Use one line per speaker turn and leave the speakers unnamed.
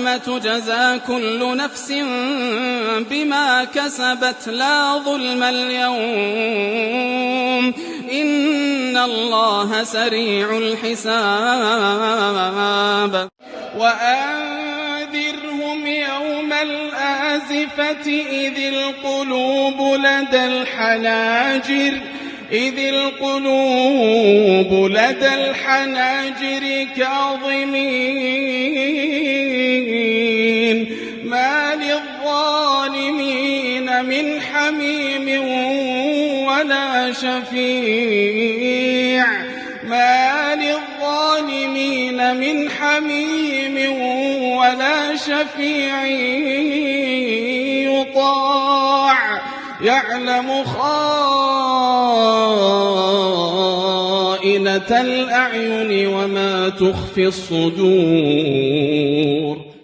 يوم تجزى كل نفس بما كسبت لا ظلم اليوم إن الله سريع الحساب وأنذرهم يوم الآزفة إذ القلوب لدى الحناجر كاظمين ما للظالمين من حميم ولا شفيع يطاع يعلم خائنة الأعين وما تخفي الصدور